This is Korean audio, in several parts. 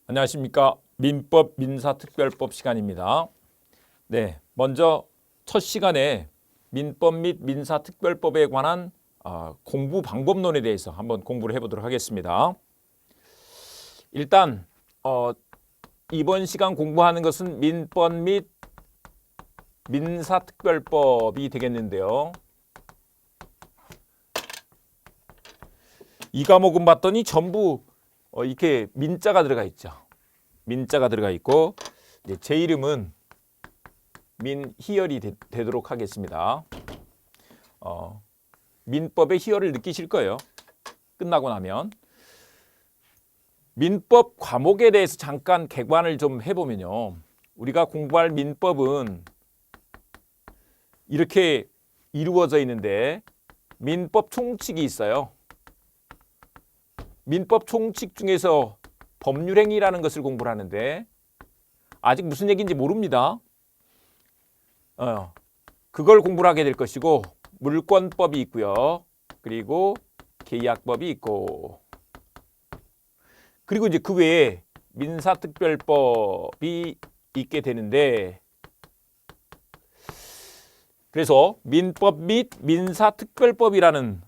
안녕하십니까. 민법 민사특별법 시간입니다. 네, 먼저 첫 시간에 민법 및 민사특별법에 관한 공부 방법론에 대해서 한번 공부를 해보도록 하겠습니다. 일단 이번 시간 공부하는 것은 민법 및 민사특별법이 되겠는데요. 이 과목은 봤더니 전부 이렇게 민자가 들어가 있죠. 민자가 들어가 있고 이제 제 이름은 민희열이 되도록 하겠습니다. 민법의 희열을 느끼실 거예요. 끝나고 나면. 민법 과목에 대해서 잠깐 개관을 좀 해보면요. 우리가 공부할 민법은 이렇게 이루어져 있는데 민법 총칙이 있어요. 민법 총칙 중에서 법률행위라는 것을 공부를 하는데 아직 무슨 얘기인지 모릅니다. 그걸 공부를 하게 될 것이고 물권법이 있고요. 그리고 계약법이 있고 그리고 이제 그 외에 민사특별법이 있게 되는데 그래서 민법 및 민사특별법이라는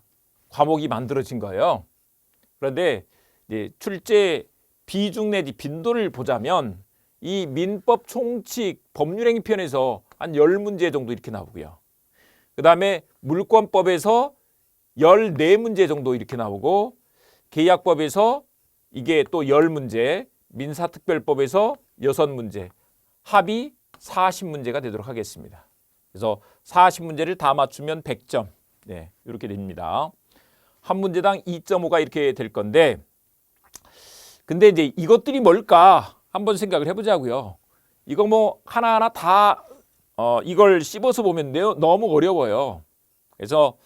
과목이 만들어진 거예요. 그런데 이제 출제 비중 내지 빈도를 보자면 이 민법 총칙 법률행위 편에서 한 10문제 정도 이렇게 나오고요. 그 다음에 물권법에서 14문제 정도 이렇게 나오고 계약법에서 이게 또 10문제, 민사특별법에서 6문제, 합이 40문제가 되도록 하겠습니다. 그래서 40문제를 다 맞추면 100점. 네, 이렇게 됩니다. 한 문제당 2.5가 이렇게 될 건데 근데 이제 이것들이 뭘까 한번 생각을 해보자고요. 이거 뭐 하나하나 다 이걸 씹어서 보면 너무 어려워요. 그래서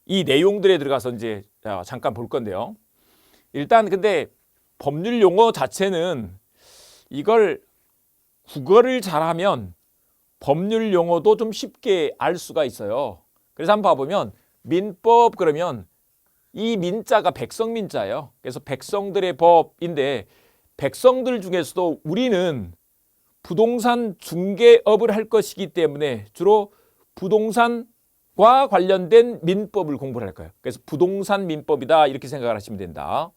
이 내용들에 들어가서 이제 잠깐 볼 건데요. 일단 근데 법률 용어 자체는 이걸 국어를 잘하면 법률 용어도 좀 쉽게 알 수가 있어요. 그래서 한번 봐보면 민법 그러면 이 민자가 백성민자예요. 그래서 백성들의 법인데 백성들 중에서도 우리는 부동산 중개업을 할 것이기 때문에 주로 부동산과 관련된 민법을 공부를 할 거예요. 그래서 부동산 민법이다 이렇게 생각을 하시면 된다.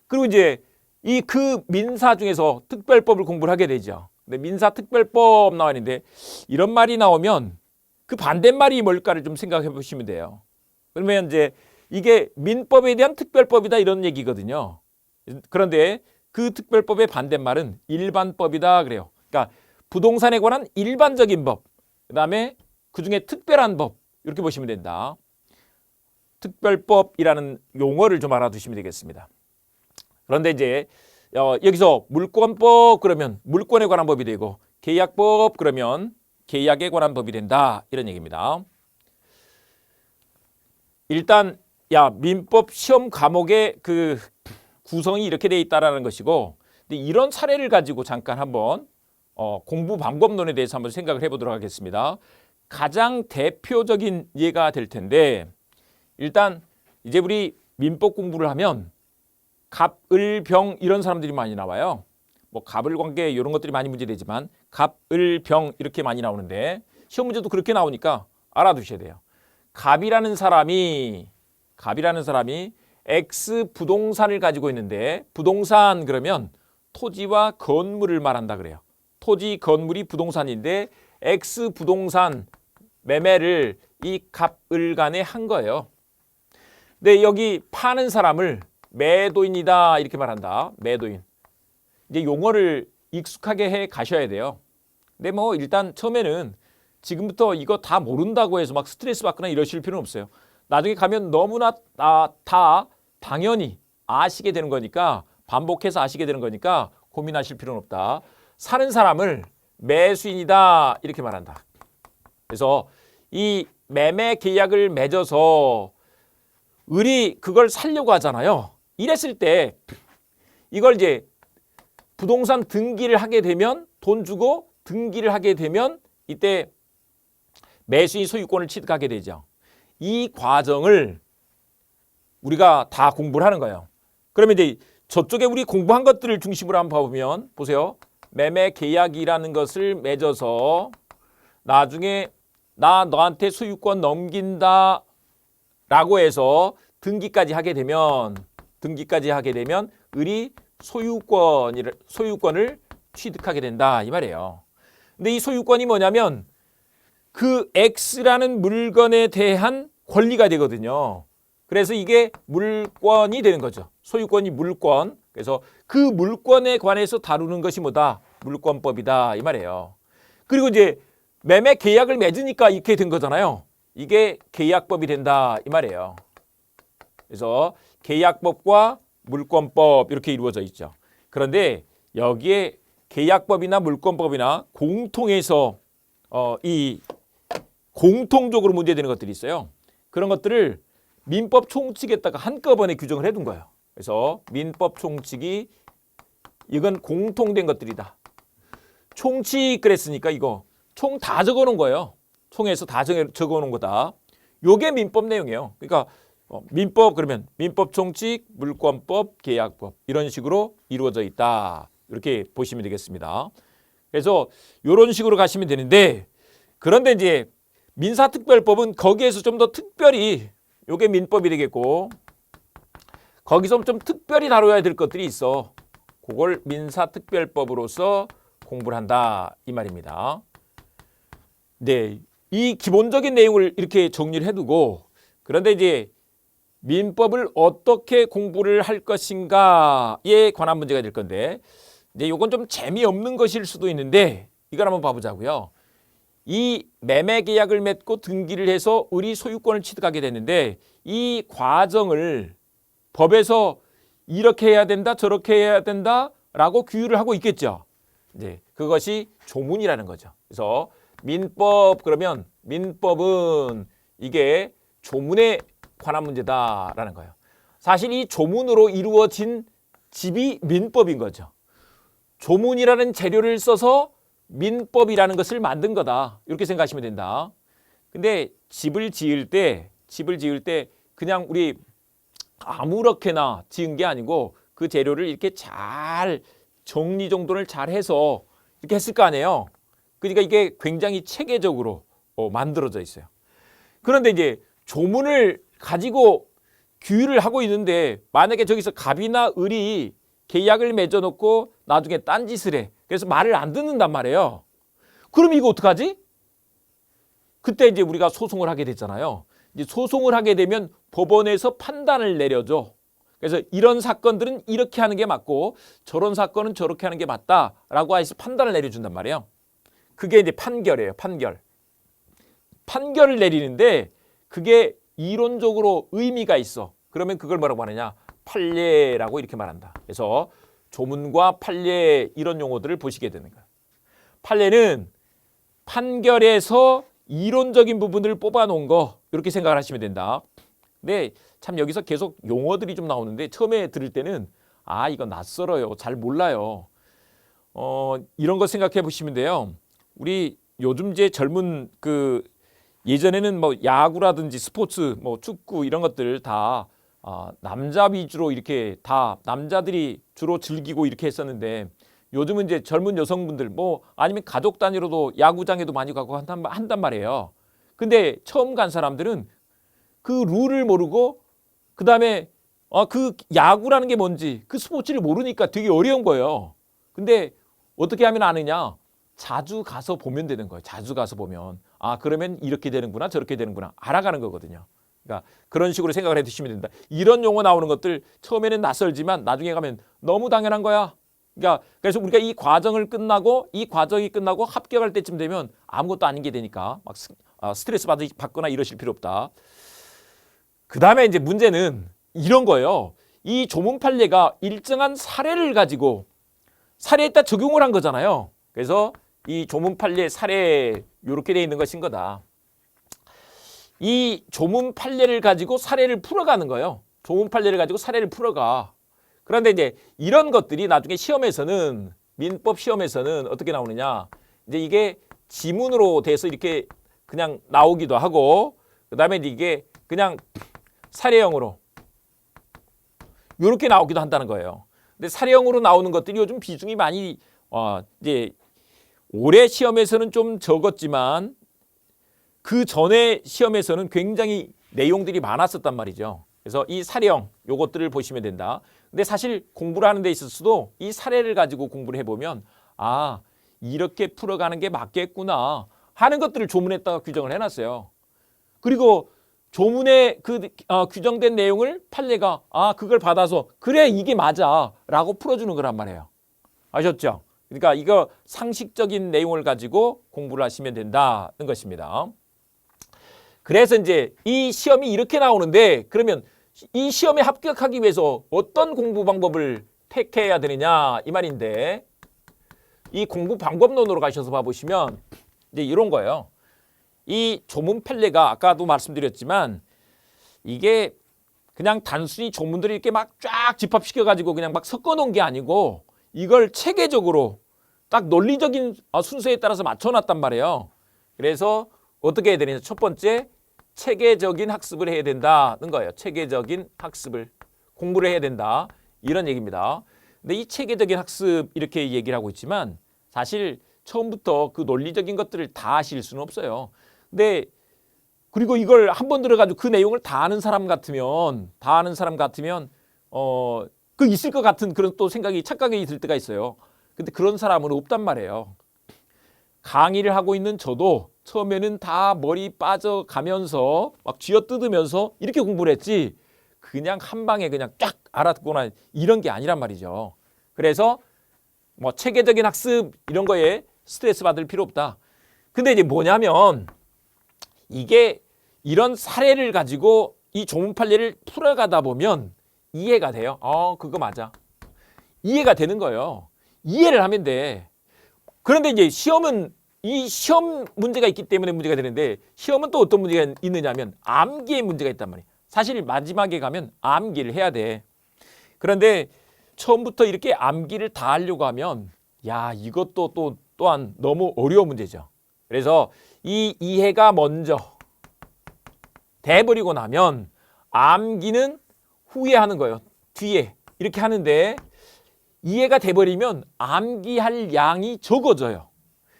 그리고 이제 이 그 민사 중에서 특별법을 공부를 하게 되죠. 근데 민사특별법 나와 있는데 이런 말이 나오면 그 반대말이 뭘까를 좀 생각해 보시면 돼요. 그러면 이제 이게 민법에 대한 특별법이다 이런 얘기거든요. 그런데 그 특별법의 반대말은 일반법이다 그래요. 그러니까 부동산에 관한 일반적인 법, 그다음에 그중에 특별한 법 이렇게 보시면 된다. 특별법이라는 용어를 좀 알아두시면 되겠습니다. 그런데 이제 여기서 물권법 그러면 물권에 관한 법이 되고 계약법 그러면 계약에 관한 법이 된다 이런 얘기입니다. 일단 민법 시험 과목의 그 구성이 이렇게 돼 있다라는 것이고 근데 이런 사례를 가지고 잠깐 한번 공부 방법론에 대해서 한번 생각을 해보도록 하겠습니다. 가장 대표적인 예가 될 텐데 일단 이제 우리 민법 공부를 하면 갑, 을, 병 이런 사람들이 많이 나와요. 뭐 갑을 관계 이런 것들이 많이 문제되지만 갑, 을, 병 이렇게 많이 나오는데 시험 문제도 그렇게 나오니까 알아두셔야 돼요. 갑이라는 사람이 X 부동산을 가지고 있는데 부동산 그러면 토지와 건물을 말한다 그래요. 토지, 건물이 부동산인데 X 부동산 매매를 이 갑, 을 간에 한 거예요. 근데 여기 파는 사람을 매도인이다 이렇게 말한다. 매도인. 이제 용어를 익숙하게 해 가셔야 돼요. 근데 뭐 일단 처음에는 지금부터 이거 다 모른다고 해서 막 스트레스 받거나 이러실 필요는 없어요. 나중에 가면 너무나 다 당연히 아시게 되는 거니까 반복해서 아시게 되는 거니까 고민하실 필요는 없다. 사는 사람을 매수인이다 이렇게 말한다. 그래서 이 매매 계약을 맺어서 을이 그걸 살려고 하잖아요. 이랬을 때 이걸 이제 부동산 등기를 하게 되면 돈 주고 등기를 하게 되면 이때 매수인 소유권을 취득하게 되죠. 이 과정을 우리가 다 공부를 하는 거예요. 그러면 이제 저쪽에 우리 공부한 것들을 중심으로 한번 봐보면 보세요. 매매 계약이라는 것을 맺어서 나중에 나 너한테 소유권 넘긴다 라고 해서 등기까지 하게 되면 을이 소유권을 취득하게 된다 이 말이에요. 근데 이 소유권이 뭐냐면 그 X라는 물건에 대한 권리가 되거든요. 그래서 이게 물권이 되는 거죠. 소유권이 물권. 그래서 그 물권에 관해서 다루는 것이 뭐다? 물권법이다 이 말이에요. 그리고 이제 매매 계약을 맺으니까 이렇게 된 거잖아요. 이게 계약법이 된다 이 말이에요. 그래서 계약법과 물권법 이렇게 이루어져 있죠. 그런데 여기에 계약법이나 물권법이나 공통해서 이 공통적으로 문제되는 것들이 있어요. 그런 것들을 민법 총칙에다가 한꺼번에 규정을 해둔 거예요. 그래서 민법 총칙이 이건 공통된 것들이다. 총칙 그랬으니까 이거 총 다 적어놓은 거예요. 총에서 다 적어놓은 거다. 요게 민법 내용이에요. 그러니까 민법 그러면 민법 총칙, 물권법, 계약법 이런 식으로 이루어져 있다. 이렇게 보시면 되겠습니다. 그래서 이런 식으로 가시면 되는데 그런데 이제 민사특별법은 거기에서 좀 더 특별히 요게 민법이 되겠고 거기서 좀 특별히 다뤄야 될 것들이 있어. 그걸 민사특별법으로서 공부를 한다 이 말입니다. 네, 이 기본적인 내용을 이렇게 정리를 해두고 그런데 이제 민법을 어떻게 공부를 할 것인가에 관한 문제가 될 건데 이제 요건 좀 재미없는 것일 수도 있는데 이걸 한번 봐보자고요. 이 매매 계약을 맺고 등기를 해서 을이 소유권을 취득하게 되는데 이 과정을 법에서 이렇게 해야 된다 저렇게 해야 된다라고 규율을 하고 있겠죠. 이제 그것이 조문이라는 거죠. 그래서 민법 그러면 민법은 이게 조문에 관한 문제다라는 거예요. 사실 이 조문으로 이루어진 집이 민법인 거죠. 조문이라는 재료를 써서 민법이라는 것을 만든 거다. 이렇게 생각하시면 된다. 근데 집을 지을 때 그냥 우리 아무렇게나 지은 게 아니고 그 재료를 이렇게 잘 정리정돈을 잘 해서 이렇게 했을 거 아니에요. 그러니까 이게 굉장히 체계적으로 만들어져 있어요. 그런데 이제 조문을 가지고 규율을 하고 있는데 만약에 저기서 갑이나 을이 계약을 맺어놓고 나중에 딴짓을 해. 그래서 말을 안 듣는단 말이에요. 그럼 이거 어떡하지? 그때 이제 우리가 소송을 하게 됐잖아요. 이제 소송을 하게 되면 법원에서 판단을 내려줘. 그래서 이런 사건들은 이렇게 하는 게 맞고 저런 사건은 저렇게 하는 게 맞다라고 해서 판단을 내려준단 말이에요. 그게 이제 판결이에요. 판결을 내리는데 그게 이론적으로 의미가 있어. 그러면 그걸 뭐라고 하느냐? 판례라고 이렇게 말한다. 그래서 조문과 판례 이런 용어들을 보시게 되는 거예요. 판례는 판결에서 이론적인 부분을 뽑아놓은 거 이렇게 생각을 하시면 된다. 근데 참 여기서 계속 용어들이 좀 나오는데 처음에 들을 때는 이거 낯설어요. 잘 몰라요. 이런 거 생각해 보시면 돼요. 우리 요즘 이제 젊은 예전에는 뭐 야구라든지 스포츠, 뭐 축구 이런 것들 다 남자 위주로 이렇게 다 남자들이 주로 즐기고 이렇게 했었는데 요즘은 이제 젊은 여성분들 뭐 아니면 가족 단위로도 야구장에도 많이 가고 한단 말이에요. 근데 처음 간 사람들은 그 룰을 모르고 그다음에 그 야구라는 게 뭔지 그 스포츠를 모르니까 되게 어려운 거예요. 근데 어떻게 하면 아느냐? 자주 가서 보면 되는 거예요. 자주 가서 보면 그러면 이렇게 되는구나 저렇게 되는구나 알아가는 거거든요. 그러니까 그런 식으로 생각을 해두시면 된다. 이런 용어 나오는 것들 처음에는 낯설지만 나중에 가면 너무 당연한 거야. 그러니까 그래서 우리가 이 과정이 끝나고 합격할 때쯤 되면 아무것도 아닌 게 되니까 막 스트레스 받거나 이러실 필요 없다. 그 다음에 이제 문제는 이런 거예요. 이 조문 판례가 일정한 사례를 가지고 사례에다 적용을 한 거잖아요. 그래서 이 조문 판례 사례 이렇게 돼 있는 것인 거다. 이 조문 판례를 가지고 사례를 풀어가는 거예요. 조문 판례를 가지고 사례를 풀어가. 그런데 이제 이런 것들이 나중에 시험에서는 민법 시험에서는 어떻게 나오느냐? 이제 이게 지문으로 돼서 이렇게 그냥 나오기도 하고 그다음에 이게 그냥 사례형으로 이렇게 나오기도 한다는 거예요. 근데 사례형으로 나오는 것들이 요즘 비중이 많이 이제 올해 시험에서는 좀 적었지만 그 전에 시험에서는 굉장히 내용들이 많았었단 말이죠. 그래서 이 사례형 요것들을 보시면 된다. 근데 사실 공부를 하는 데 있어서도 이 사례를 가지고 공부를 해보면 아, 이렇게 풀어가는 게 맞겠구나 하는 것들을 조문에다가 규정을 해놨어요. 그리고 조문에 그 규정된 내용을 판례가 그걸 받아서 그래 이게 맞아 라고 풀어주는 거란 말이에요. 아셨죠? 그러니까 이거 상식적인 내용을 가지고 공부를 하시면 된다는 것입니다. 그래서 이제 이 시험이 이렇게 나오는데 그러면 이 시험에 합격하기 위해서 어떤 공부 방법을 택해야 되느냐 이 말인데 이 공부 방법론으로 가셔서 봐보시면 이제 이런 거예요. 이 조문 판례가 아까도 말씀드렸지만 이게 그냥 단순히 조문들을 이렇게 막 쫙 집합시켜가지고 그냥 막 섞어놓은 게 아니고 이걸 체계적으로 딱 논리적인 순서에 따라서 맞춰놨단 말이에요. 그래서 어떻게 해야 되느냐. 첫 번째, 체계적인 학습을 해야 된다는 거예요. 체계적인 학습을 공부를 해야 된다. 이런 얘기입니다. 근데 이 체계적인 학습 이렇게 얘기를 하고 있지만 사실 처음부터 그 논리적인 것들을 다 아실 수는 없어요. 근데 그리고 이걸 한 번 들어가지고 그 내용을 다 아는 사람 같으면 그 있을 것 같은 그런 또 생각이 착각이 들 때가 있어요. 근데 그런 사람은 없단 말이에요. 강의를 하고 있는 저도 처음에는 다 머리 빠져가면서 막 쥐어뜯으면서 이렇게 공부를 했지 그냥 한 방에 그냥 쫙 알았거나 이런 게 아니란 말이죠. 그래서 뭐 체계적인 학습 이런 거에 스트레스 받을 필요 없다. 근데 이제 뭐냐면 이게 이런 사례를 가지고 이 조문 판례를 풀어가다 보면 이해가 돼요. 그거 맞아. 이해가 되는 거예요. 이해를 하면 돼. 그런데 이제 시험은 이 시험 문제가 있기 때문에 문제가 되는데 시험은 또 어떤 문제가 있느냐면 암기의 문제가 있단 말이에요. 사실 마지막에 가면 암기를 해야 돼. 그런데 처음부터 이렇게 암기를 다 하려고 하면 야 이것도 또한 너무 어려운 문제죠. 그래서 이 이해가 먼저 돼버리고 나면 암기는 후에 하는 거예요. 뒤에 이렇게 하는데 이해가 돼버리면 암기할 양이 적어져요.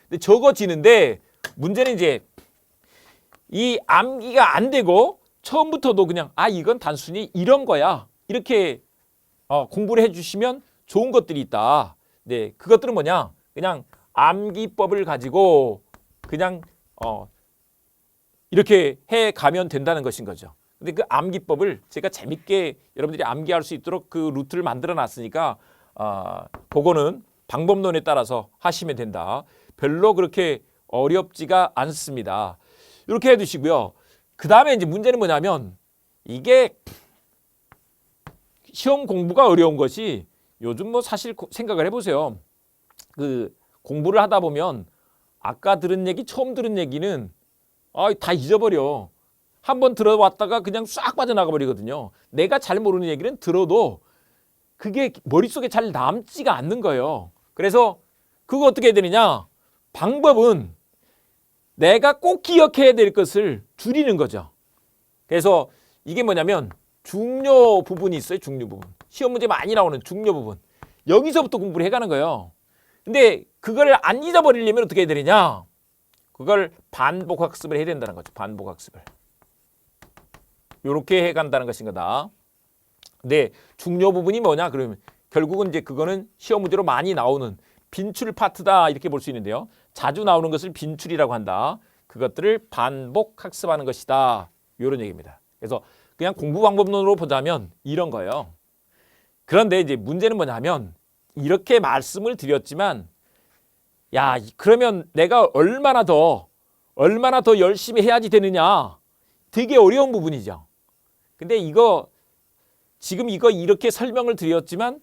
근데 적어지는데 문제는 이제 이 암기가 안 되고 처음부터도 그냥 이건 단순히 이런 거야 이렇게 공부를 해주시면 좋은 것들이 있다. 네, 그것들은 뭐냐? 그냥 암기법을 가지고 그냥 이렇게 해 가면 된다는 것인 거죠. 근데 그 암기법을 제가 재밌게 여러분들이 암기할 수 있도록 그 루트를 만들어 놨으니까 그거는 방법론에 따라서 하시면 된다. 별로 그렇게 어렵지가 않습니다. 이렇게 해두시고요. 그 다음에 이제 문제는 뭐냐면 이게 시험 공부가 어려운 것이 요즘 뭐 사실 생각을 해보세요. 그 공부를 하다 보면 아까 들은 얘기, 처음 들은 얘기는 다 잊어버려. 한번 들어왔다가 그냥 싹 빠져나가 버리거든요. 내가 잘 모르는 얘기는 들어도 그게 머릿속에 잘 남지가 않는 거예요. 그래서 그거 어떻게 해야 되느냐? 방법은 내가 꼭 기억해야 될 것을 줄이는 거죠. 그래서 이게 뭐냐면 중요 부분이 있어요. 중요 부분. 시험 문제 많이 나오는 중요 부분. 여기서부터 공부를 해가는 거예요. 근데 그걸 안 잊어버리려면 어떻게 해야 되느냐? 그걸 반복 학습을 해야 된다는 거죠. 반복 학습을. 이렇게 해간다는 것인 거다. 근데 중요 부분이 뭐냐? 그러면 결국은 이제 그거는 시험 문제로 많이 나오는 빈출 파트다 이렇게 볼 수 있는데요. 자주 나오는 것을 빈출이라고 한다. 그것들을 반복 학습하는 것이다. 이런 얘기입니다. 그래서 그냥 공부 방법론으로 보자면 이런 거예요. 그런데 이제 문제는 뭐냐면 이렇게 말씀을 드렸지만 야 그러면 내가 얼마나 더 열심히 해야지 되느냐. 되게 어려운 부분이죠. 근데 지금 이렇게 설명을 드렸지만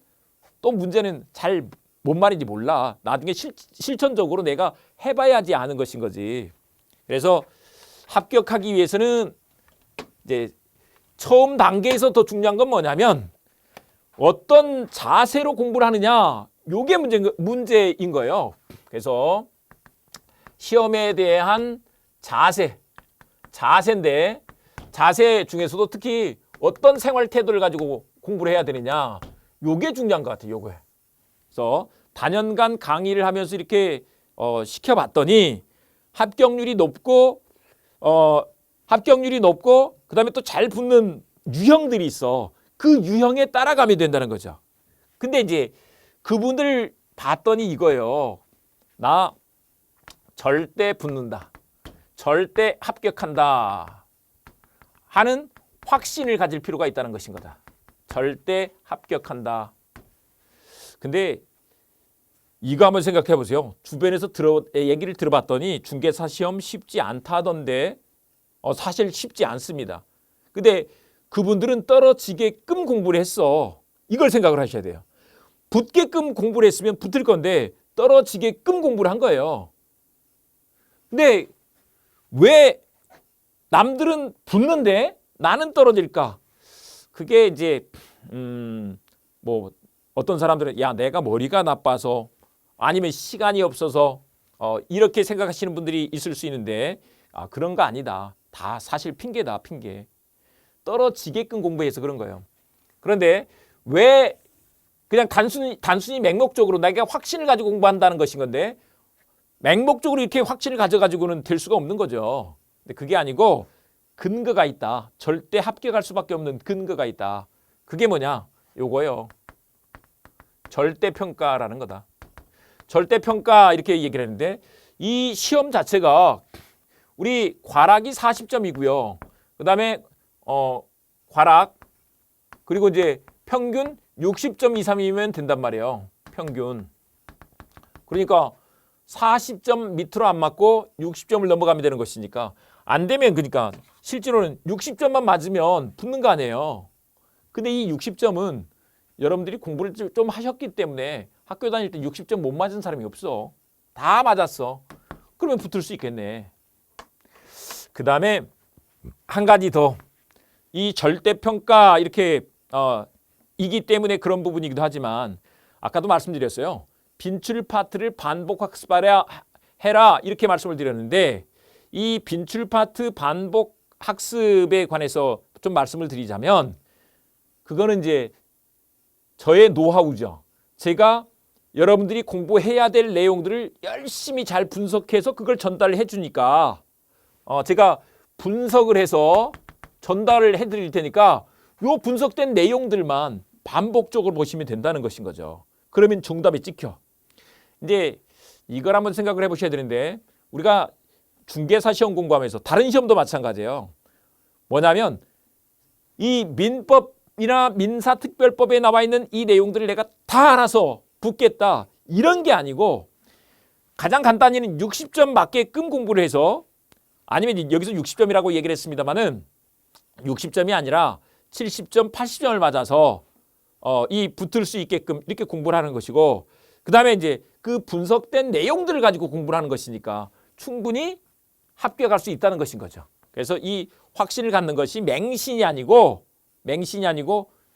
또 문제는 잘 뭔 말인지 몰라. 나중에 실천적으로 내가 해봐야지 아는 것인 거지. 그래서 합격하기 위해서는 이제 처음 단계에서 더 중요한 건 뭐냐면 어떤 자세로 공부를 하느냐. 요게 문제인 거예요. 그래서 시험에 대한 자세인데 자세 중에서도 특히 어떤 생활 태도를 가지고 공부를 해야 되느냐. 요게 중요한 것 같아요. 요게. 그래서 다년간 강의를 하면서 이렇게 시켜봤더니 합격률이 높고 그다음에 또 잘 붙는 유형들이 있어. 그 유형에 따라가면 된다는 거죠. 근데 이제 그분들 봤더니 이거예요. 나 절대 붙는다. 절대 합격한다. 하는 확신을 가질 필요가 있다는 것인 거다. 절대 합격한다. 근데 이거 한번 생각해 보세요. 주변에서 얘기를 들어봤더니 중개사 시험 쉽지 않다 하던데 사실 쉽지 않습니다. 근데 그분들은 떨어지게끔 공부를 했어. 이걸 생각을 하셔야 돼요. 붙게끔 공부를 했으면 붙을 건데 떨어지게끔 공부를 한 거예요. 근데 왜 남들은 붙는데 나는 떨어질까? 그게 이제 뭐 어떤 사람들은 야 내가 머리가 나빠서 아니면 시간이 없어서 이렇게 생각하시는 분들이 있을 수 있는데 그런 거 아니다. 다 사실 핑계다, 핑계. 떨어지게끔 공부해서 그런 거예요. 그런데 왜 그냥 단순히 맹목적으로 내가 확신을 가지고 공부한다는 것인 건데 맹목적으로 이렇게 확신을 가져가지고는 될 수가 없는 거죠. 근데 그게 아니고 근거가 있다. 절대 합격할 수밖에 없는 근거가 있다. 그게 뭐냐? 요거예요. 절대평가라는 거다. 절대평가 이렇게 얘기를 했는데 이 시험 자체가 우리 과락이 40점이고요. 그 다음에 과락 그리고 이제 평균 60점 이상이면 된단 말이에요. 평균. 그러니까 40점 밑으로 안 맞고 60점을 넘어가면 되는 것이니까 안 되면 그러니까 실제로는 60점만 맞으면 붙는 거 아니에요. 근데 이 60점은 여러분들이 공부를 좀 하셨기 때문에 학교 다닐 때 60점 못 맞은 사람이 없어. 다 맞았어. 그러면 붙을 수 있겠네. 그 다음에 한 가지 더. 이 절대평가 이렇게 이기 때문에 그런 부분이기도 하지만 아까도 말씀드렸어요. 빈출 파트를 반복 학습하라 해라 이렇게 말씀을 드렸는데 이 빈출 파트 반복 학습에 관해서 좀 말씀을 드리자면 그거는 이제 저의 노하우죠. 제가 여러분들이 공부해야 될 내용들을 열심히 잘 분석해서 그걸 전달을 해주니까 제가 분석을 해서 전달을 해드릴 테니까 요 분석된 내용들만 반복적으로 보시면 된다는 것인 거죠. 그러면 정답이 찍혀. 이제 이걸 한번 생각을 해보셔야 되는데 우리가 중개사 시험 공부하면서 다른 시험도 마찬가지예요. 뭐냐면 이 민법이나 민사특별법에 나와 있는 이 내용들을 내가 다 알아서 붙겠다 이런 게 아니고 가장 간단히는 60점 맞게끔 공부를 해서 아니면 여기서 60점이라고 얘기를 했습니다마는 60점이 아니라 70점, 80점을 맞아서 이 붙을 수 있게끔 이렇게 공부를 하는 것이고 그 다음에 이제 그 분석된 내용들을 가지고 공부를 하는 것이니까 충분히 합격할 수 있다는 것인 거죠. 그래서 이 확신을 갖는 것이 맹신이 아니고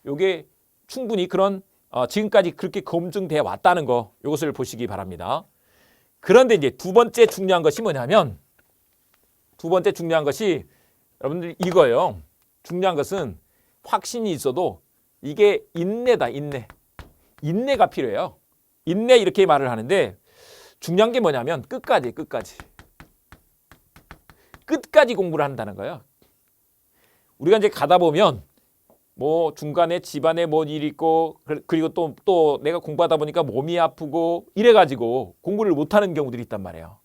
요게 충분히 그런 지금까지 그렇게 검증되어 왔다는 거 이것을 보시기 바랍니다. 그런데 이제 두 번째 중요한 것이 뭐냐면 두 번째 중요한 것이 여러분들 이거예요. 중요한 것은 확신이 있어도 이게 인내다. 인내가 필요해요. 인내 이렇게 말을 하는데 중요한 게 뭐냐면 끝까지 공부를 한다는 거예요. 우리가 이제 가다 보면 뭐 중간에 집안에 뭔 일 있고 그리고 또 내가 공부하다 보니까 몸이 아프고 이래가지고 공부를 못하는 경우들이 있단 말이에요.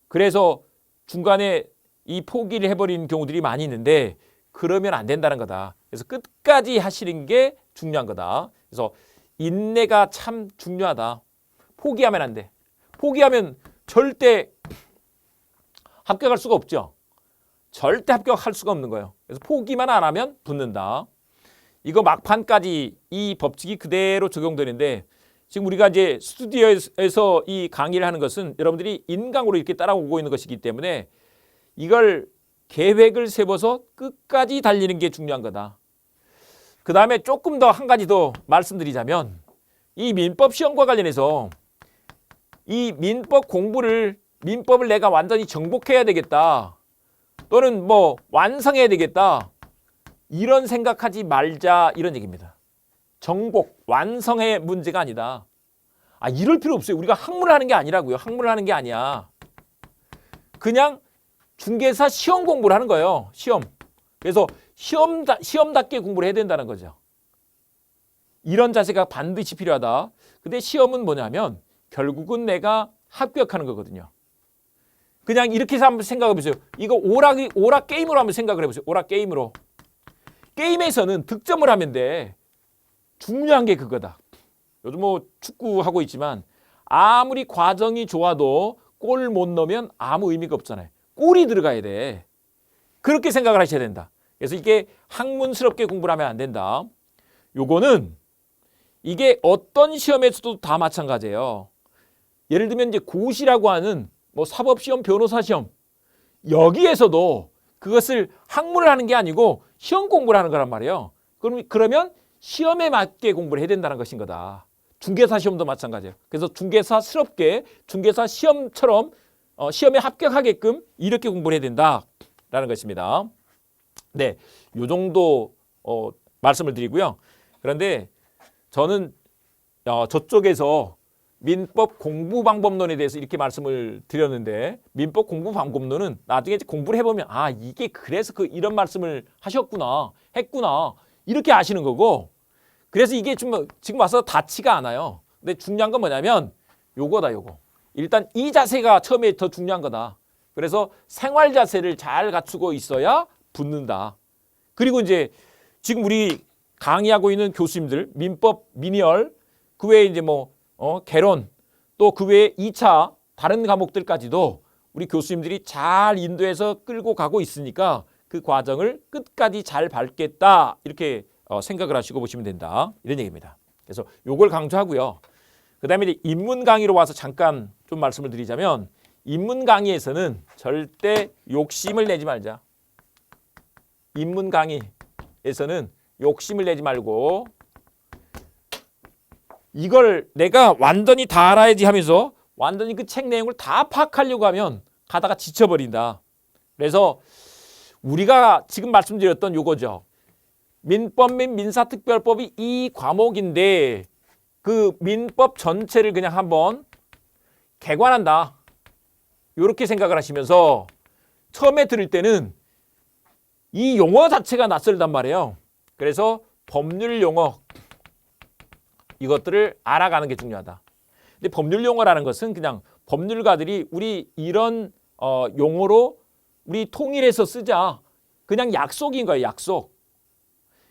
그래서 중간에 이 포기를 해버리는 경우들이 많이 있는데 그러면 안 된다는 거다. 그래서 끝까지 하시는 게 중요한 거다. 그래서 인내가 참 중요하다. 포기하면 안 돼. 포기하면 절대 합격할 수가 없죠. 절대 합격할 수가 없는 거예요. 그래서 포기만 안 하면 붙는다. 이거 막판까지 이 법칙이 그대로 적용되는데 지금 우리가 이제 스튜디오에서 이 강의를 하는 것은 여러분들이 인강으로 이렇게 따라오고 있는 것이기 때문에 이걸 계획을 세워서 끝까지 달리는 게 중요한 거다. 그 다음에 조금 더 한 가지 더 말씀드리자면 이 민법 시험과 관련해서 이 민법을 내가 완전히 정복해야 되겠다. 또는 뭐 완성해야 되겠다. 이런 생각하지 말자 이런 얘기입니다. 정복, 완성의 문제가 아니다. 이럴 필요 없어요. 우리가 학문을 하는 게 아니라고요. 학문을 하는 게 아니야. 그냥 중개사 시험 공부를 하는 거예요. 시험. 그래서 시험답게 공부를 해야 된다는 거죠. 이런 자세가 반드시 필요하다. 근데 시험은 뭐냐면 결국은 내가 합격하는 거거든요. 그냥 이렇게 해서 한번 생각해 보세요. 이거 오락 게임으로 한번 생각을 해보세요. 오락 게임으로. 게임에서는 득점을 하면 돼. 중요한 게 그거다. 요즘 뭐 축구하고 있지만 아무리 과정이 좋아도 골 못 넣으면 아무 의미가 없잖아요. 골이 들어가야 돼. 그렇게 생각을 하셔야 된다. 그래서 이게 학문스럽게 공부를 하면 안 된다. 요거는 이게 어떤 시험에서도 다 마찬가지예요. 예를 들면 이제 고시라고 하는 뭐 사법시험, 변호사시험 여기에서도 그것을 학문을 하는 게 아니고 시험 공부를 하는 거란 말이에요. 그러면 시험에 맞게 공부를 해야 된다는 것인 거다. 중개사 시험도 마찬가지예요. 그래서 중개사스럽게 중개사 시험처럼 시험에 합격하게끔 이렇게 공부를 해야 된다라는 것입니다. 네, 요 정도 말씀을 드리고요. 그런데 저는 저쪽에서 민법 공부 방법론에 대해서 이렇게 말씀을 드렸는데 민법 공부 방법론은 나중에 이제 공부를 해보면 이게 그래서 이런 말씀을 하셨구나 했구나 이렇게 아시는 거고 그래서 이게 지금 와서 닿지가 않아요. 근데 중요한 건 뭐냐면 요거다 요거. 일단 이 자세가 처음에 더 중요한 거다. 그래서 생활 자세를 잘 갖추고 있어야 붙는다. 그리고 이제 지금 우리 강의하고 있는 교수님들 민법 미니얼 그 외에 이제 뭐 개론 또 그 외에 2차 다른 과목들까지도 우리 교수님들이 잘 인도해서 끌고 가고 있으니까 그 과정을 끝까지 잘 밟겠다 이렇게 생각을 하시고 보시면 된다 이런 얘기입니다. 그래서 요걸 강조하고요. 그 다음에 이제 입문 강의로 와서 잠깐 좀 말씀을 드리자면 입문 강의에서는 절대 욕심을 내지 말자. 입문 강의에서는 욕심을 내지 말고 이걸 내가 완전히 다 알아야지 하면서 완전히 그 책 내용을 다 파악하려고 하면 가다가 지쳐버린다. 그래서 우리가 지금 말씀드렸던 요거죠. 민법 및 민사특별법이 이 과목인데 그 민법 전체를 그냥 한번 개관한다. 이렇게 생각을 하시면서 처음에 들을 때는 이 용어 자체가 낯설단 말이에요. 그래서 법률 용어 이것들을 알아가는 게 중요하다. 근데 법률 용어라는 것은 그냥 법률가들이 우리 이런 용어로 우리 통일해서 쓰자. 그냥 약속인 거예요. 약속.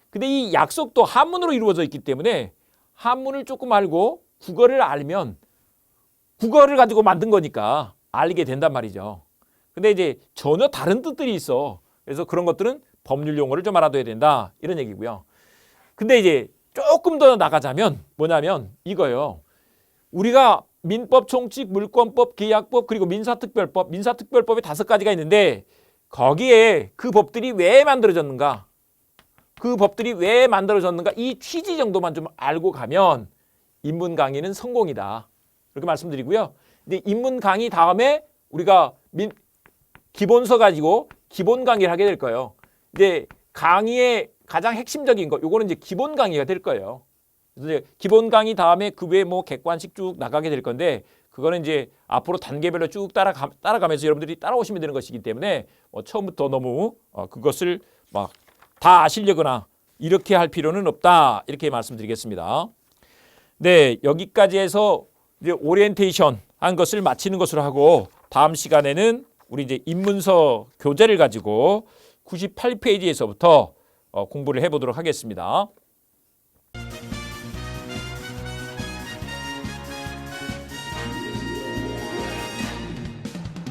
근데 이 약속도 한문으로 이루어져 있기 때문에 한문을 조금 알고 국어를 알면 국어를 가지고 만든 거니까 알게 된단 말이죠. 근데 이제 전혀 다른 뜻들이 있어. 그래서 그런 것들은 법률 용어를 좀 알아둬야 된다. 이런 얘기고요. 근데 이제 조금 더 나가자면 뭐냐면 이거예요. 우리가 민법, 총칙, 물권법, 계약법 그리고 민사특별법, 민사특별법이 5가지가 있는데 거기에 그 법들이 왜 만들어졌는가? 그 법들이 왜 만들어졌는가? 이 취지 정도만 좀 알고 가면 입문 강의는 성공이다. 이렇게 말씀드리고요. 근데 입문 강의 다음에 우리가 기본서 가지고 기본 강의를 하게 될 거예요. 이제 강의의 가장 핵심적인 거, 요거는 이제 기본 강의가 될 거예요. 그래서 이제 기본 강의 다음에 그 외에 뭐 객관식 쭉 나가게 될 건데 그거는 이제 앞으로 단계별로 쭉 따라가면서 여러분들이 따라오시면 되는 것이기 때문에 처음부터 너무 그것을 막 다 아시려거나 이렇게 할 필요는 없다. 이렇게 말씀드리겠습니다. 네, 여기까지 해서 이제 오리엔테이션 한 것을 마치는 것으로 하고 다음 시간에는 우리 이제 입문서 교재를 가지고 98페이지에서부터 공부를 해보도록 하겠습니다.